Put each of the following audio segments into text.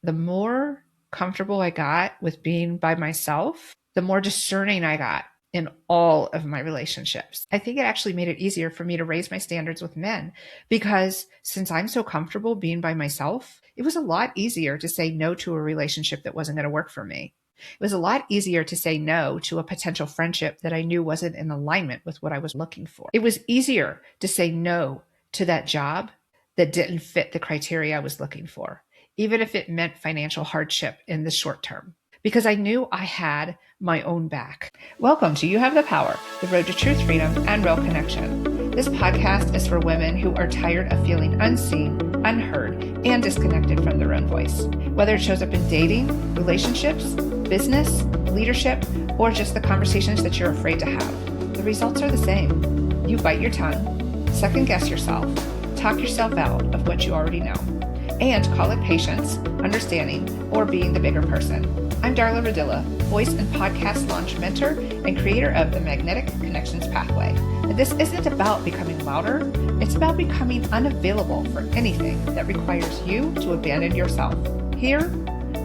The more comfortable I got with being by myself, the more discerning I got in all of my relationships. I think it actually made it easier for me to raise my standards with men because since I'm so comfortable being by myself, it was a lot easier to say no to a relationship that wasn't going to work for me. It was a lot easier to say no to a potential friendship that I knew wasn't in alignment with what I was looking for. It was easier to say no to that job that didn't fit the criteria I was looking for, even if it meant financial hardship in the short term, because I knew I had my own back. Welcome to You Have the Power, the road to truth, freedom, and real connection. This podcast is for women who are tired of feeling unseen, unheard, and disconnected from their own voice. Whether it shows up in dating, relationships, business, leadership, or just the conversations that you're afraid to have, the results are the same. You bite your tongue, second guess yourself, talk yourself out of what you already know, and call it patience, understanding, or being the bigger person. I'm Darla Ridilla, voice and podcast launch mentor and creator of the Magnetic Connections Pathway. And this isn't about becoming louder, it's about becoming unavailable for anything that requires you to abandon yourself. Here,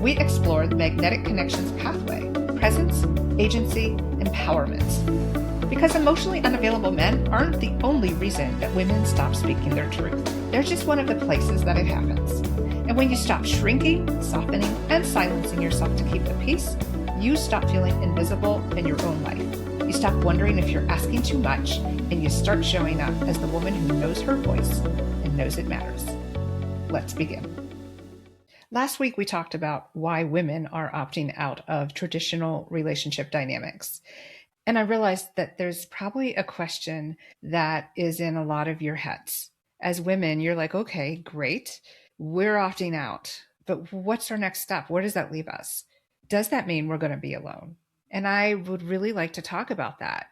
we explore the Magnetic Connections Pathway, presence, agency, empowerment. Because emotionally unavailable men aren't the only reason that women stop speaking their truth. They're just one of the places that it happens. And when you stop shrinking, softening, and silencing yourself to keep the peace, you stop feeling invisible in your own life. You stop wondering if you're asking too much, and you start showing up as the woman who knows her voice and knows it matters. Let's begin. Last week, we talked about why women are opting out of traditional relationship dynamics. And I realized that there's probably a question that is in a lot of your heads. As women, you're like, okay, great. We're opting out, but what's our next step? Where does that leave us? Does that mean we're going to be alone? And I would really like to talk about that.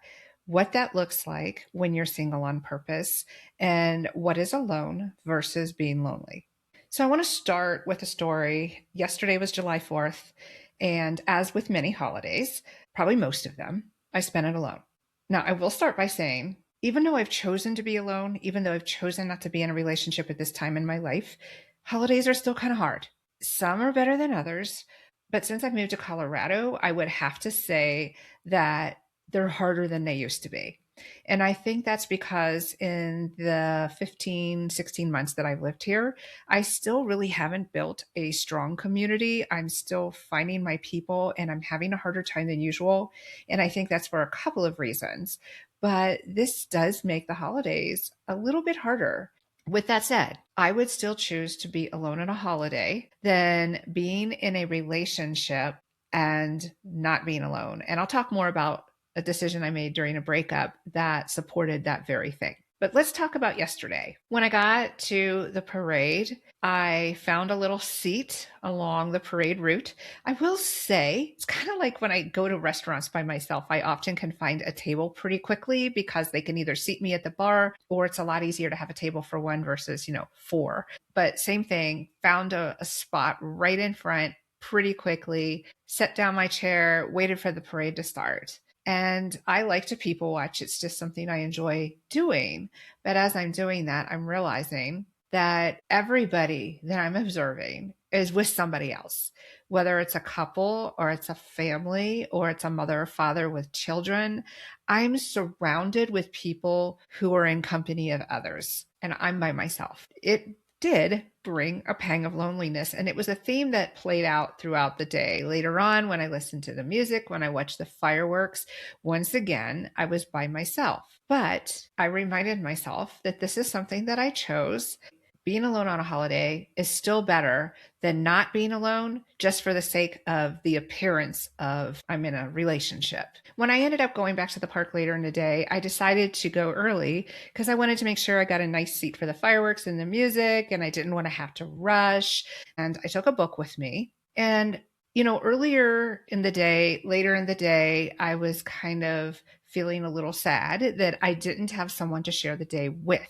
What that looks like when you're single on purpose and what is alone versus being lonely. So I want to start with a story. Yesterday was July 4th. And as with many holidays, probably most of them, I spent it alone. Now, I will start by saying, even though I've chosen to be alone, even though I've chosen not to be in a relationship at this time in my life, holidays are still kind of hard. Some are better than others, but since I've moved to Colorado, I would have to say that they're harder than they used to be. And I think that's because in the 15, 16 months that I've lived here, I still really haven't built a strong community. I'm still finding my people and I'm having a harder time than usual. And I think that's for a couple of reasons. But this does make the holidays a little bit harder. With that said, I would still choose to be alone on a holiday than being in a relationship and not being alone. And I'll talk more about a decision I made during a breakup that supported that very thing. But let's talk about yesterday. When I got to the parade, I found a little seat along the parade route. I will say, it's kind of like when I go to restaurants by myself, I often can find a table pretty quickly because they can either seat me at the bar or it's a lot easier to have a table for one versus, four. But same thing, found a spot right in front pretty quickly, set down my chair, waited for the parade to start. And I like to people watch. It's just something I enjoy doing. But as I'm doing that, I'm realizing that everybody that I'm observing is with somebody else, whether it's a couple or it's a family or it's a mother or father with children. I'm surrounded with people who are in company of others, and I'm by myself. It did bring a pang of loneliness. And it was a theme that played out throughout the day. Later on, when I listened to the music, when I watched the fireworks, once again, I was by myself. But I reminded myself that this is something that I chose. Being alone on a holiday is still better than not being alone just for the sake of the appearance of I'm in a relationship. When I ended up going back to the park later in the day, I decided to go early because I wanted to make sure I got a nice seat for the fireworks and the music, and I didn't want to have to rush. And I took a book with me. And, earlier in the day, later in the day, I was kind of feeling a little sad that I didn't have someone to share the day with.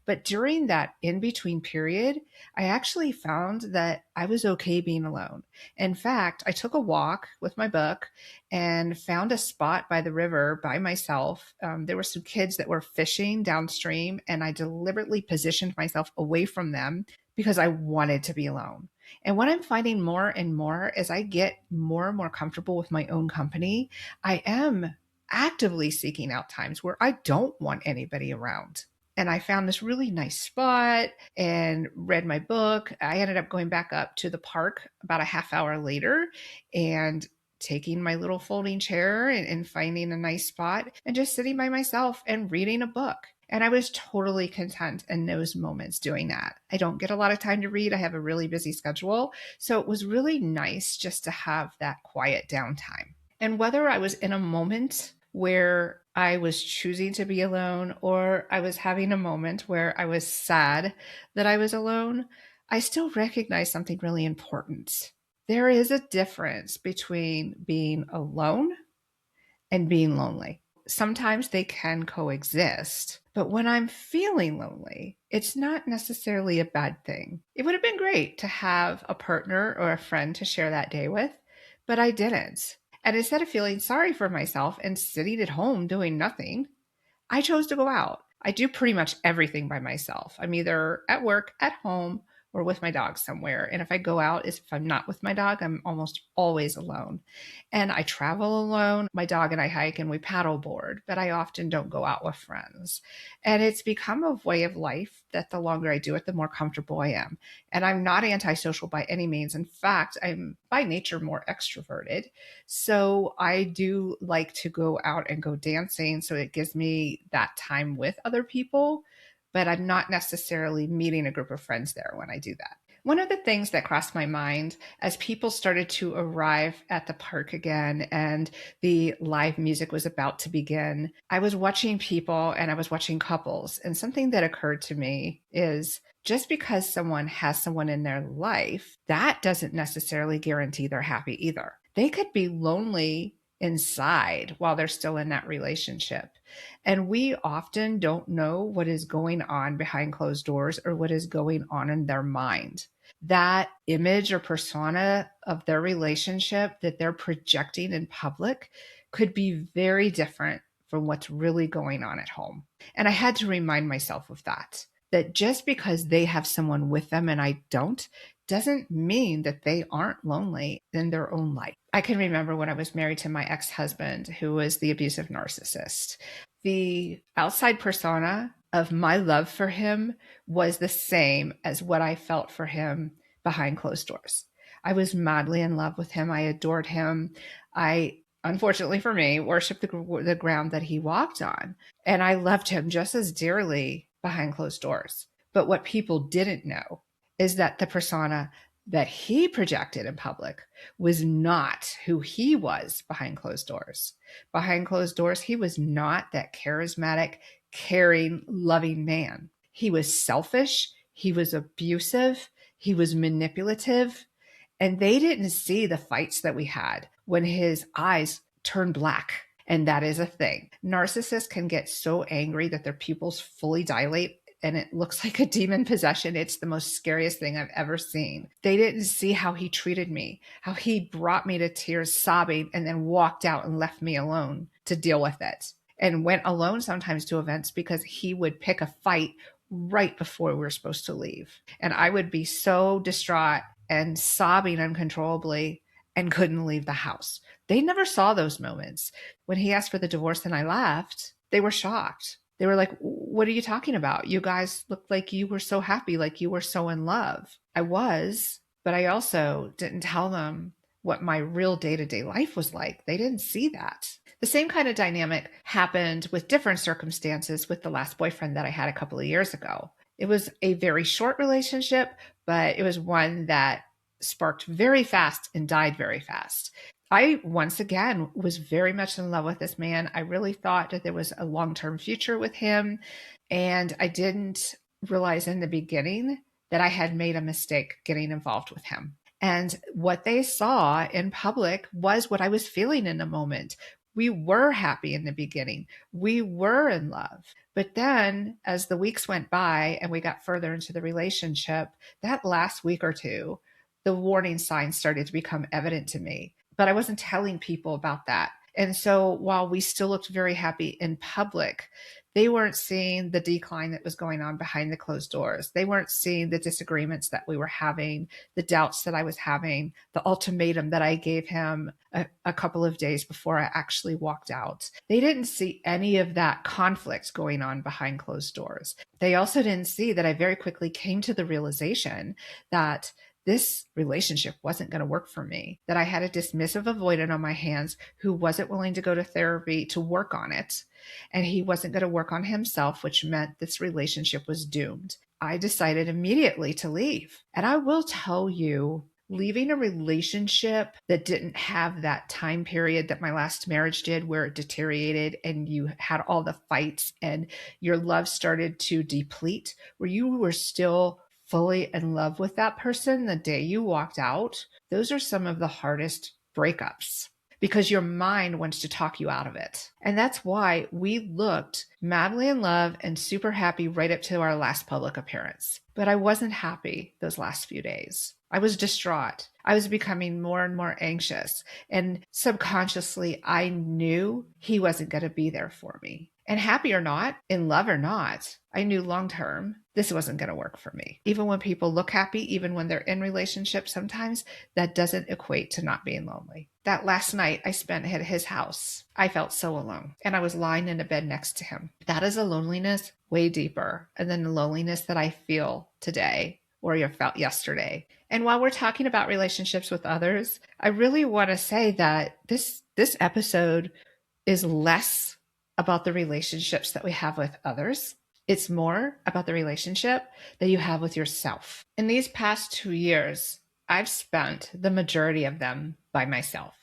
But during that in-between period, I actually found that I was okay being alone. In fact, I took a walk with my book and found a spot by the river by myself. There were some kids that were fishing downstream, and I deliberately positioned myself away from them because I wanted to be alone. And what I'm finding more and more as I get more and more comfortable with my own company, I am actively seeking out times where I don't want anybody around. And I found this really nice spot and read my book. I ended up going back up to the park about a half hour later and taking my little folding chair and finding a nice spot and just sitting by myself and reading a book. And I was totally content in those moments doing that. I don't get a lot of time to read. I have a really busy schedule. So it was really nice just to have that quiet downtime. And whether I was in a moment where I was choosing to be alone or I was having a moment where I was sad that I was alone, I still recognize something really important. There is a difference between being alone and being lonely. Sometimes they can coexist, but when I'm feeling lonely, it's not necessarily a bad thing. It would have been great to have a partner or a friend to share that day with, but I didn't. And instead of feeling sorry for myself and sitting at home doing nothing, I chose to go out. I do pretty much everything by myself. I'm either at work, at home, or with my dog somewhere. And if I go out, if I'm not with my dog, I'm almost always alone. And I travel alone. My dog and I hike and we paddleboard, but I often don't go out with friends. And it's become a way of life that the longer I do it, the more comfortable I am. And I'm not antisocial by any means. In fact, I'm by nature more extroverted. So I do like to go out and go dancing. So it gives me that time with other people, but I'm not necessarily meeting a group of friends there when I do that. One of the things that crossed my mind as people started to arrive at the park again and the live music was about to begin, I was watching people and I was watching couples. And something that occurred to me is just because someone has someone in their life, that doesn't necessarily guarantee they're happy either. They could be lonely inside while they're still in that relationship. And we often don't know what is going on behind closed doors or what is going on in their mind. That image or persona of their relationship that they're projecting in public could be very different from what's really going on at home. And I had to remind myself of that, that just because they have someone with them and I don't, doesn't mean that they aren't lonely in their own life. I can remember when I was married to my ex-husband, who was the abusive narcissist. The outside persona of my love for him was the same as what I felt for him behind closed doors. I was madly in love with him. I adored him. I, unfortunately for me, worshiped the ground that he walked on. And I loved him just as dearly behind closed doors. But what people didn't know is that the persona that he projected in public was not who he was behind closed doors. Behind closed doors, he was not that charismatic, caring, loving man. He was selfish, he was abusive, he was manipulative, and they didn't see the fights that we had when his eyes turned black. And that is a thing. Narcissists can get so angry that their pupils fully dilate and it looks like a demon possession. It's the most scariest thing I've ever seen. They didn't see how he treated me, how he brought me to tears sobbing and then walked out and left me alone to deal with it. And went alone sometimes to events because he would pick a fight right before we were supposed to leave. And I would be so distraught and sobbing uncontrollably and couldn't leave the house. They never saw those moments. When he asked for the divorce and I left, they were shocked. They were like, what are you talking about? You guys looked like you were so happy, like you were so in love. I was, but I also didn't tell them what my real day-to-day life was like. They didn't see that. The same kind of dynamic happened with different circumstances with the last boyfriend that I had a couple of years ago. It was a very short relationship, but it was one that sparked very fast and died very fast. I, once again, was very much in love with this man. I really thought that there was a long-term future with him. And I didn't realize in the beginning that I had made a mistake getting involved with him. And what they saw in public was what I was feeling in the moment. We were happy in the beginning. We were in love. But then as the weeks went by and we got further into the relationship, that last week or two, the warning signs started to become evident to me. But I wasn't telling people about that. And so while we still looked very happy in public, they weren't seeing the decline that was going on behind the closed doors. They weren't seeing the disagreements that we were having, the doubts that I was having, the ultimatum that I gave him a couple of days before I actually walked out. They didn't see any of that conflict going on behind closed doors. They also didn't see that I very quickly came to the realization that this relationship wasn't going to work for me, that I had a dismissive avoidant on my hands who wasn't willing to go to therapy to work on it. And he wasn't going to work on himself, which meant this relationship was doomed. I decided immediately to leave. And I will tell you, leaving a relationship that didn't have that time period that my last marriage did, where it deteriorated and you had all the fights and your love started to deplete, where you were still fully in love with that person the day you walked out, those are some of the hardest breakups because your mind wants to talk you out of it. And that's why we looked madly in love and super happy right up to our last public appearance. But I wasn't happy those last few days. I was distraught. I was becoming more and more anxious. And subconsciously, I knew he wasn't going to be there for me. And happy or not, in love or not, I knew long term, this wasn't going to work for me. Even when people look happy, even when they're in relationships, sometimes that doesn't equate to not being lonely. That last night I spent at his house, I felt so alone. And I was lying in a bed next to him. That is a loneliness way deeper than the loneliness that I feel today or you felt yesterday. And while we're talking about relationships with others, I really want to say that this episode is less about the relationships that we have with others. It's more about the relationship that you have with yourself. In these past 2 years, I've spent the majority of them by myself,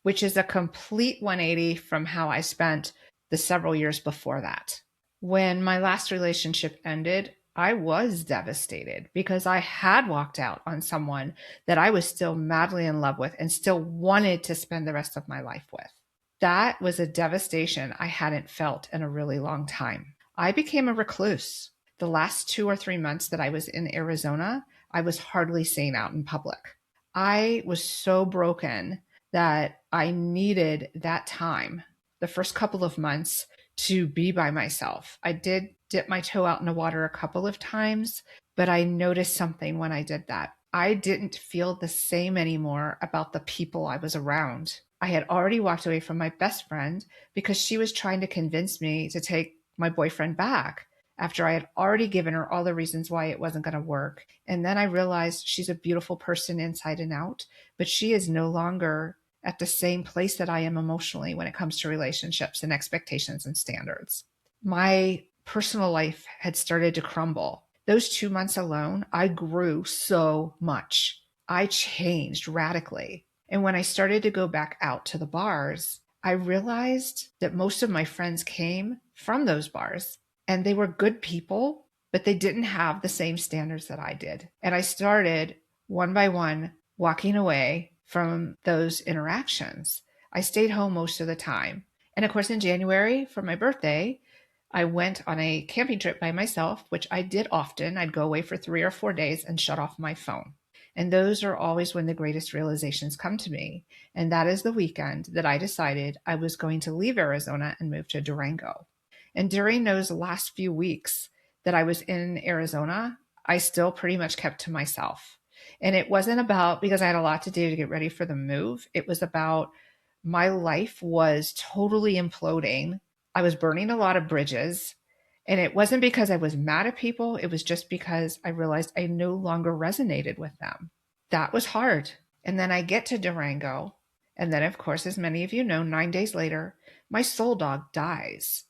which is a complete 180 from how I spent the several years before that. When my last relationship ended, I was devastated because I had walked out on someone that I was still madly in love with and still wanted to spend the rest of my life with. That was a devastation I hadn't felt in a really long time. I became a recluse. The last 2 or 3 months that I was in Arizona, I was hardly seen out in public. I was so broken that I needed that time, the first couple of months, to be by myself. I did dip my toe out in the water a couple of times, but I noticed something when I did that. I didn't feel the same anymore about the people I was around. I had already walked away from my best friend because she was trying to convince me to take my boyfriend back after I had already given her all the reasons why it wasn't going to work. And then I realized she's a beautiful person inside and out, but she is no longer at the same place that I am emotionally when it comes to relationships and expectations and standards. My personal life had started to crumble. Those 2 months alone, I grew so much. I changed radically. And when I started to go back out to the bars, I realized that most of my friends came from those bars and they were good people, but they didn't have the same standards that I did. And I started one by one walking away from those interactions. I stayed home most of the time. And of course, in January for my birthday, I went on a camping trip by myself, which I did often. I'd go away for 3 or 4 days and shut off my phone. And those are always when the greatest realizations come to me. And that is the weekend that I decided I was going to leave Arizona and move to Durango. And during those last few weeks that I was in Arizona, I still pretty much kept to myself. And it wasn't about because I had a lot to do to get ready for the move. It was about my life was totally imploding. I was burning a lot of bridges. And it wasn't because I was mad at people. It was just because I realized I no longer resonated with them. That was hard. And then I get to Durango. And then, of course, as many of you know, 9 days later, my soul dog dies.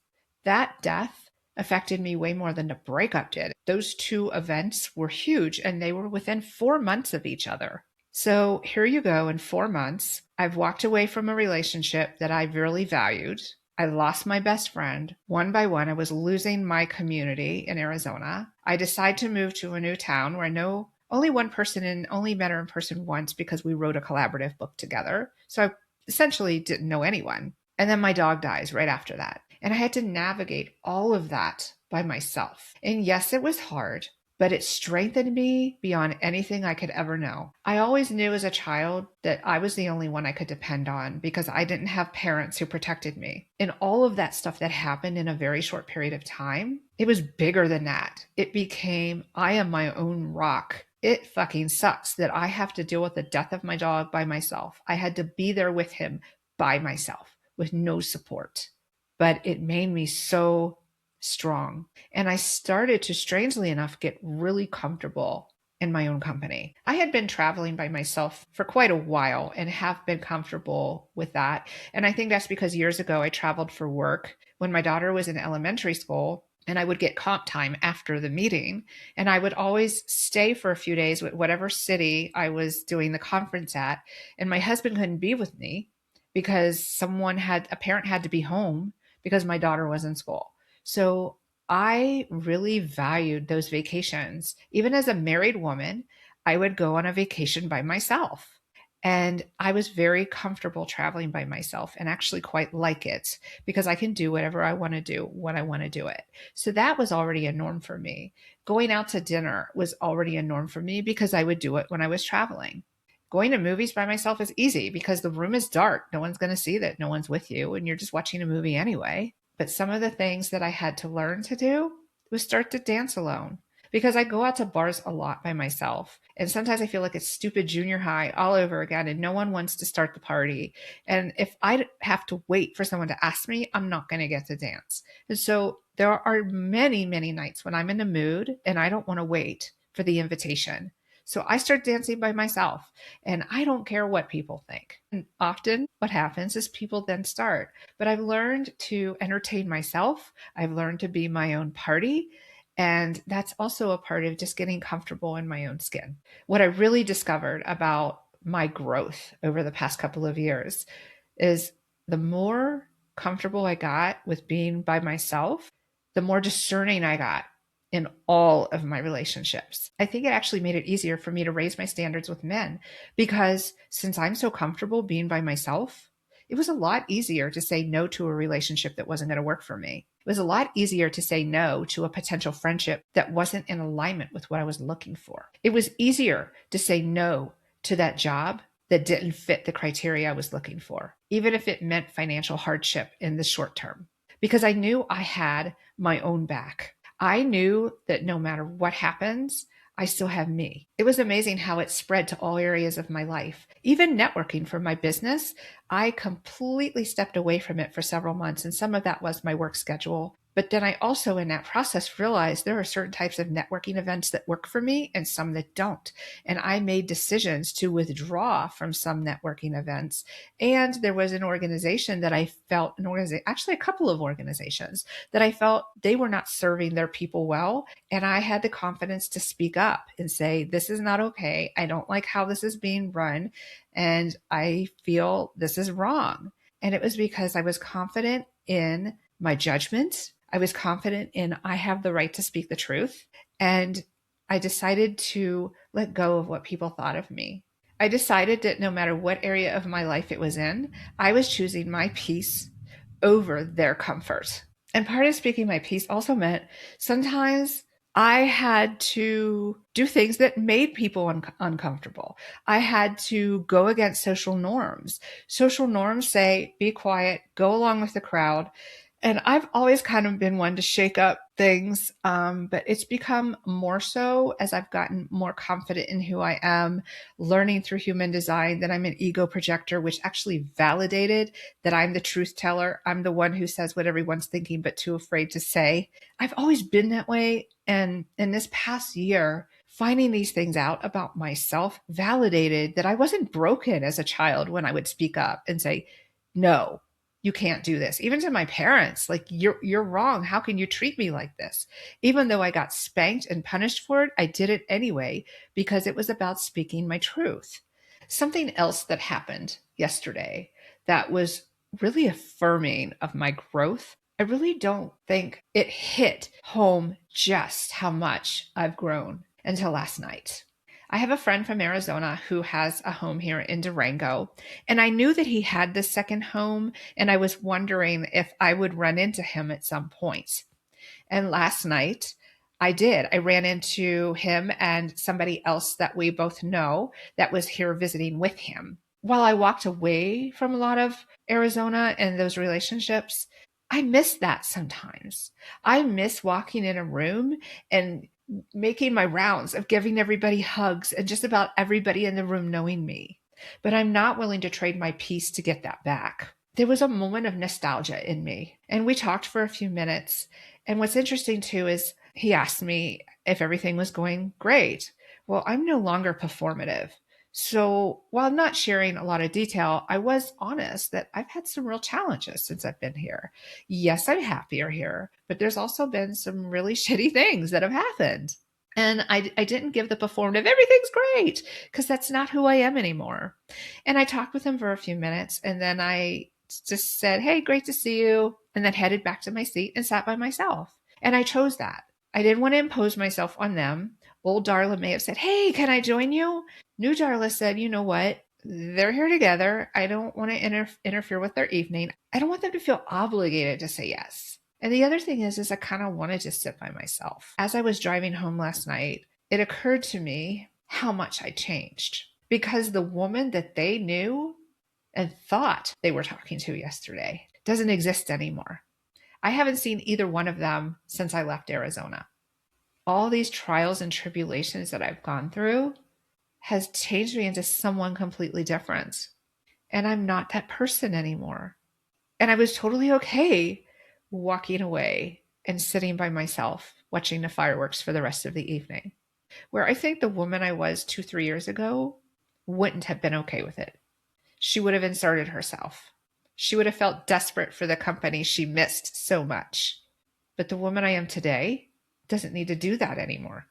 That death affected me way more than the breakup did. Those two events were huge and they were within 4 months of each other. So here you go. In 4 months, I've walked away from a relationship that I really valued. I lost my best friend. One by one, I was losing my community in Arizona. I decided to move to a new town where I know only one person and only met her in person once because we wrote a collaborative book together. So I essentially didn't know anyone. And then my dog dies right after that. And I had to navigate all of that by myself. And yes, it was hard, but it strengthened me beyond anything I could ever know. I always knew as a child that I was the only one I could depend on because I didn't have parents who protected me. And all of that stuff that happened in a very short period of time, it was bigger than that. It became, I am my own rock. It fucking sucks that I have to deal with the death of my dog by myself. I had to be there with him by myself with no support. But it made me so strong. And I started to, strangely enough, get really comfortable in my own company. I had been traveling by myself for quite a while and have been comfortable with that. And I think that's because years ago I traveled for work when my daughter was in elementary school, and I would get comp time after the meeting. And I would always stay for a few days with whatever city I was doing the conference at. And my husband couldn't be with me because a parent had to be home because my daughter was in school. So I really valued those vacations. Even as a married woman, I would go on a vacation by myself. And I was very comfortable traveling by myself and actually quite like it because I can do whatever I want to do when I want to do it. So that was already a norm for me. Going out to dinner was already a norm for me because I would do it when I was traveling. Going to movies by myself is easy because the room is dark. No one's going to see that no one's with you and you're just watching a movie anyway. But some of the things that I had to learn to do was start to dance alone because I go out to bars a lot by myself. And sometimes I feel like it's stupid junior high all over again and no one wants to start the party. And if I have to wait for someone to ask me, I'm not going to get to dance. And so there are many, many nights when I'm in a mood and I don't want to wait for the invitation. So I start dancing by myself and I don't care what people think. And often what happens is people then start. But I've learned to entertain myself. I've learned to be my own party. And that's also a part of just getting comfortable in my own skin. What I really discovered about my growth over the past couple of years is the more comfortable I got with being by myself, the more discerning I got in all of my relationships. I think it actually made it easier for me to raise my standards with men because since I'm so comfortable being by myself, it was a lot easier to say no to a relationship that wasn't going to work for me. It was a lot easier to say no to a potential friendship that wasn't in alignment with what I was looking for. It was easier to say no to that job that didn't fit the criteria I was looking for, even if it meant financial hardship in the short term, because I knew I had my own back. I knew that no matter what happens, I still have me. It was amazing how it spread to all areas of my life. Even networking for my business, I completely stepped away from it for several months, and some of that was my work schedule. But then I also, in that process, realized there are certain types of networking events that work for me and some that don't. And I made decisions to withdraw from some networking events. And there was an organization that I felt, actually a couple of organizations that I felt they were not serving their people well. And I had the confidence to speak up and say, this is not okay. I don't like how this is being run. And I feel this is wrong. And it was because I was confident in my judgment. I was confident in I have the right to speak the truth. And I decided to let go of what people thought of me. I decided that no matter what area of my life it was in, I was choosing my peace over their comfort. And part of speaking my piece also meant sometimes I had to do things that made people uncomfortable. I had to go against social norms. Social norms say, be quiet, go along with the crowd. And I've always kind of been one to shake up things, but it's become more so as I've gotten more confident in who I am, learning through human design that I'm an ego projector, which actually validated that I'm the truth teller. I'm the one who says what everyone's thinking, but too afraid to say. I've always been that way. And in this past year, finding these things out about myself validated that I wasn't broken as a child when I would speak up and say, no, you can't do this. Even to my parents, like, you're wrong. How can you treat me like this? Even though I got spanked and punished for it, I did it anyway because it was about speaking my truth. Something else that happened yesterday that was really affirming of my growth. I really don't think it hit home just how much I've grown until last night. I have a friend from Arizona who has a home here in Durango, and I knew that he had this second home, and I was wondering if I would run into him at some point. And last night, I did. I ran into him and somebody else that we both know that was here visiting with him. While I walked away from a lot of Arizona and those relationships, I miss that sometimes. I miss walking in a room and making my rounds of giving everybody hugs and just about everybody in the room knowing me. But I'm not willing to trade my peace to get that back. There was a moment of nostalgia in me, and we talked for a few minutes. And what's interesting too is he asked me if everything was going great. Well, I'm no longer performative. So while not sharing a lot of detail, I was honest that I've had some real challenges since I've been here. Yes, I'm happier here, but there's also been some really shitty things that have happened. And I didn't give the performative, everything's great, because that's not who I am anymore. And I talked with him for a few minutes, and then I just said, hey, great to see you. And then headed back to my seat and sat by myself. And I chose that. I didn't want to impose myself on them. Old Darla may have said, hey, can I join you? New Darla said, you know what? They're here together. I don't want to interfere with their evening. I don't want them to feel obligated to say yes. And the other thing is I kind of wanted to sit by myself. As I was driving home last night, it occurred to me how much I changed because the woman that they knew and thought they were talking to yesterday doesn't exist anymore. I haven't seen either one of them since I left Arizona. All these trials and tribulations that I've gone through has changed me into someone completely different. And I'm not that person anymore. And I was totally okay walking away and sitting by myself watching the fireworks for the rest of the evening. Where I think the woman I was 2, 3 years ago wouldn't have been okay with it. She would have inserted herself. She would have felt desperate for the company she missed so much. But the woman I am today doesn't need to do that anymore.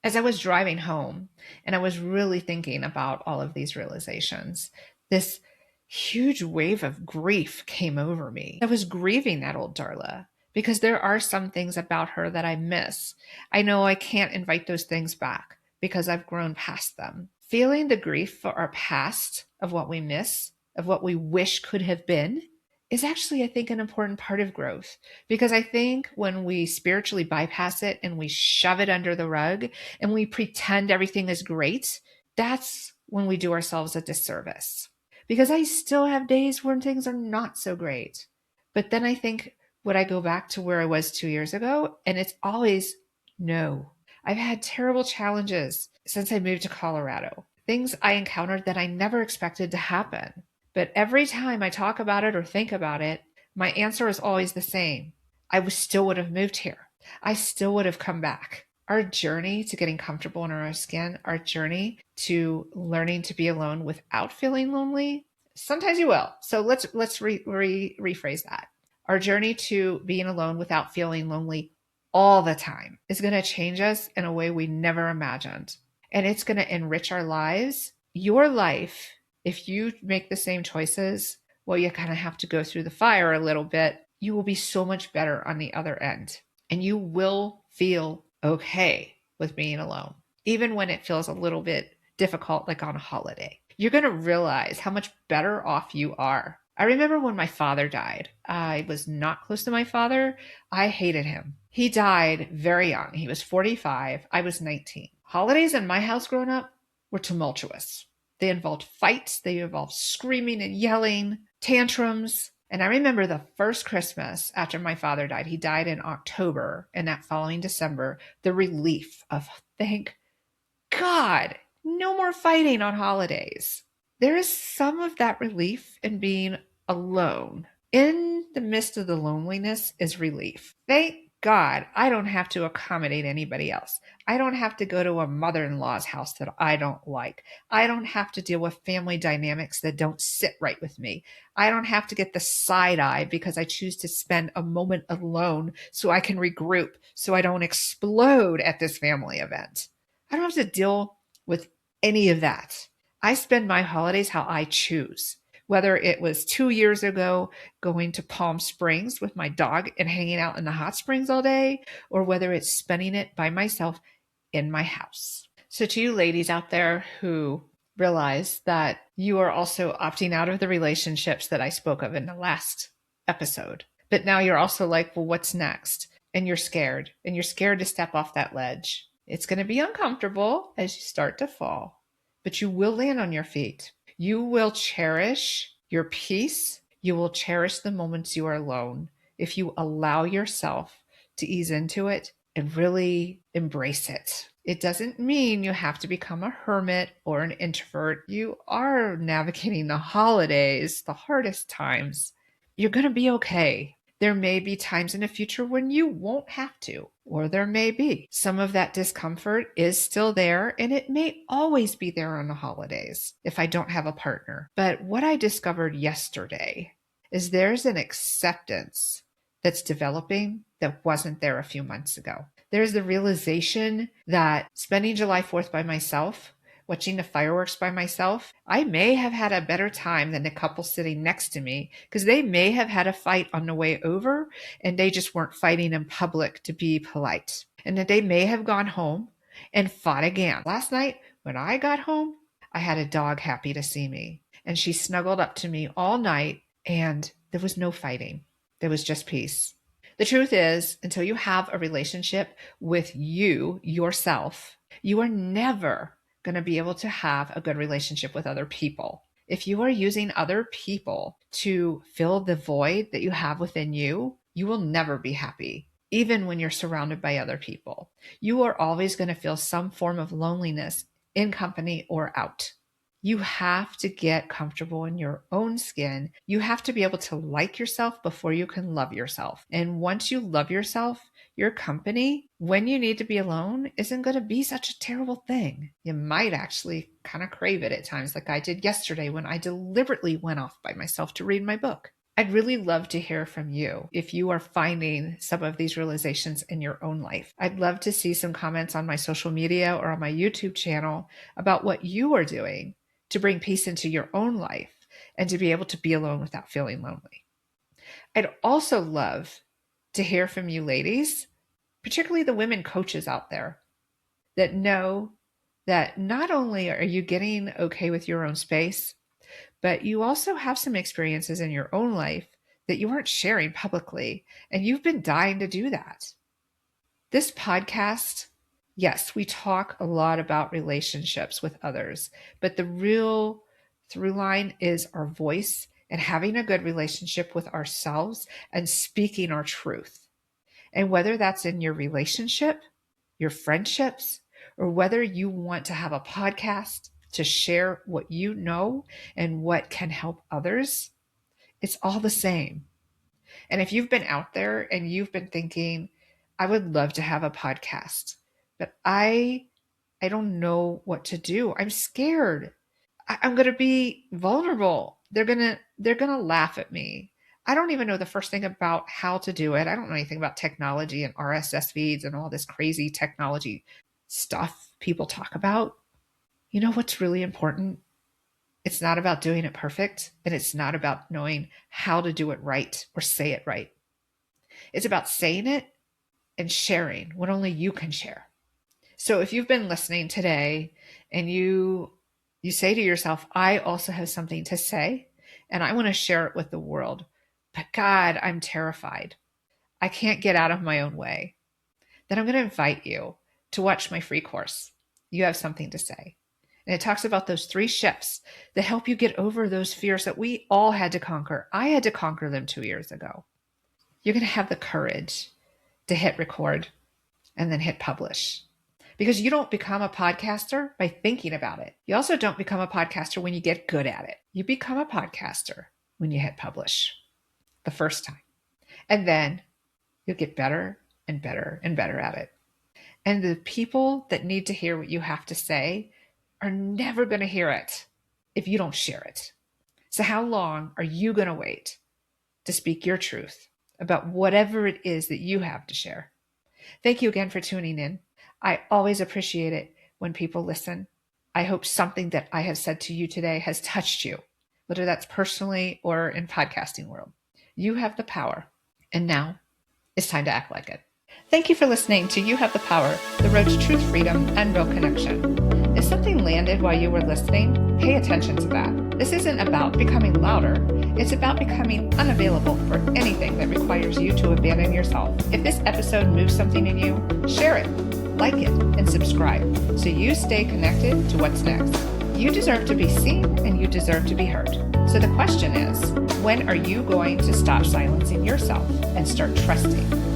As I was driving home and I was really thinking about all of these realizations, this huge wave of grief came over me. I was grieving that old Darla because there are some things about her that I miss. I know I can't invite those things back because I've grown past them. Feeling the grief for our past, of what we miss, of what we wish could have been, is actually, I think, an important part of growth. Because I think when we spiritually bypass it and we shove it under the rug and we pretend everything is great, that's when we do ourselves a disservice. Because I still have days when things are not so great. But then I think, would I go back to where I was 2 years ago? And it's always no. I've had terrible challenges since I moved to Colorado, things I encountered that I never expected to happen. But every time I talk about it or think about it, my answer is always the same. Still would have moved here. I still would have come back. Our journey to getting comfortable in our own skin, our journey to learning to be alone without feeling lonely, sometimes you will. So let's rephrase that. Our journey to being alone without feeling lonely all the time is going to change us in a way we never imagined. And it's going to enrich our lives. Your life, if you make the same choices, well, you kind of have to go through the fire a little bit. You will be so much better on the other end. And you will feel okay with being alone, even when it feels a little bit difficult, like on a holiday. You're going to realize how much better off you are. I remember when my father died. I was not close to my father. I hated him. He died very young. He was 45. I was 19. Holidays in my house growing up were tumultuous. They involved fights. They involved screaming and yelling, tantrums. And I remember the first Christmas after my father died, he died in October, and that following December, the relief of, thank God, no more fighting on holidays. There is some of that relief in being alone. In the midst of the loneliness is relief. Thank God I don't have to accommodate anybody else. I don't have to go to a mother-in-law's house that I don't like. I don't have to deal with family dynamics that don't sit right with me. I don't have to get the side eye because I choose to spend a moment alone so I can regroup, so I don't explode at this family event. I don't have to deal with any of that. I spend my holidays how I choose. Whether it was 2 years ago going to Palm Springs with my dog and hanging out in the hot springs all day, or whether it's spending it by myself in my house. So to you ladies out there who realize that you are also opting out of the relationships that I spoke of in the last episode, but now you're also like, well, what's next? and you're scared to step off that ledge. It's going to be uncomfortable as you start to fall, but you will land on your feet. You will cherish your peace. You will cherish the moments you are alone if you allow yourself to ease into it and really embrace it. It doesn't mean you have to become a hermit or an introvert. You are navigating the holidays, the hardest times. You're going to be okay. There may be times in the future when you won't have to, or there may be. Some of that discomfort is still there, and it may always be there on the holidays if I don't have a partner. But what I discovered yesterday is there's an acceptance that's developing that wasn't there a few months ago. There's the realization that spending July 4th by myself, watching the fireworks by myself, I may have had a better time than the couple sitting next to me because they may have had a fight on the way over and they just weren't fighting in public to be polite. And that they may have gone home and fought again. Last night, when I got home, I had a dog happy to see me and she snuggled up to me all night and there was no fighting. There was just peace. The truth is, until you have a relationship with you, yourself, you are never going to be able to have a good relationship with other people. If you are using other people to fill the void that you have within you, you will never be happy, even when you're surrounded by other people. You are always going to feel some form of loneliness in company or out. You have to get comfortable in your own skin. You have to be able to like yourself before you can love yourself. And once you love yourself, your company, when you need to be alone, isn't going to be such a terrible thing. You might actually kind of crave it at times, like I did yesterday when I deliberately went off by myself to read my book. I'd really love to hear from you if you are finding some of these realizations in your own life. I'd love to see some comments on my social media or on my YouTube channel about what you are doing to bring peace into your own life and to be able to be alone without feeling lonely. I'd also love to hear from you ladies, particularly the women coaches out there that know that not only are you getting okay with your own space, but you also have some experiences in your own life that you aren't sharing publicly, and you've been dying to do that. This podcast, yes, we talk a lot about relationships with others, but the real through line is our voice and having a good relationship with ourselves and speaking our truth. And whether that's in your relationship, your friendships, or whether you want to have a podcast to share what you know and what can help others, it's all the same. And if you've been out there and you've been thinking, I would love to have a podcast, but I don't know what to do. I'm scared. I'm going to be vulnerable. They're going to laugh at me. I don't even know the first thing about how to do it. I don't know anything about technology and RSS feeds and all this crazy technology stuff people talk about. You know what's really important? It's not about doing it perfect, and it's not about knowing how to do it right or say it right. It's about saying it and sharing what only you can share. So if you've been listening today and you say to yourself, I also have something to say and I want to share it with the world, but God, I'm terrified. I can't get out of my own way. Then I'm going to invite you to watch my free course. You have something to say. And it talks about those 3 shifts that help you get over those fears that we all had to conquer. I had to conquer them 2 years ago. You're going to have the courage to hit record and then hit publish. Because you don't become a podcaster by thinking about it. You also don't become a podcaster when you get good at it. You become a podcaster when you hit publish the first time. And then you'll get better and better and better at it. And the people that need to hear what you have to say are never going to hear it if you don't share it. So how long are you going to wait to speak your truth about whatever it is that you have to share? Thank you again for tuning in. I always appreciate it when people listen. I hope something that I have said to you today has touched you, whether that's personally or in podcasting world. You have the power, and now it's time to act like it. Thank you for listening to You Have the Power, the road to truth, freedom, and real connection. If something landed while you were listening, pay attention to that. This isn't about becoming louder. It's about becoming unavailable for anything that requires you to abandon yourself. If this episode moves something in you, share it, like it, and subscribe so you stay connected to what's next. You deserve to be seen and you deserve to be heard. So the question is, when are you going to stop silencing yourself and start trusting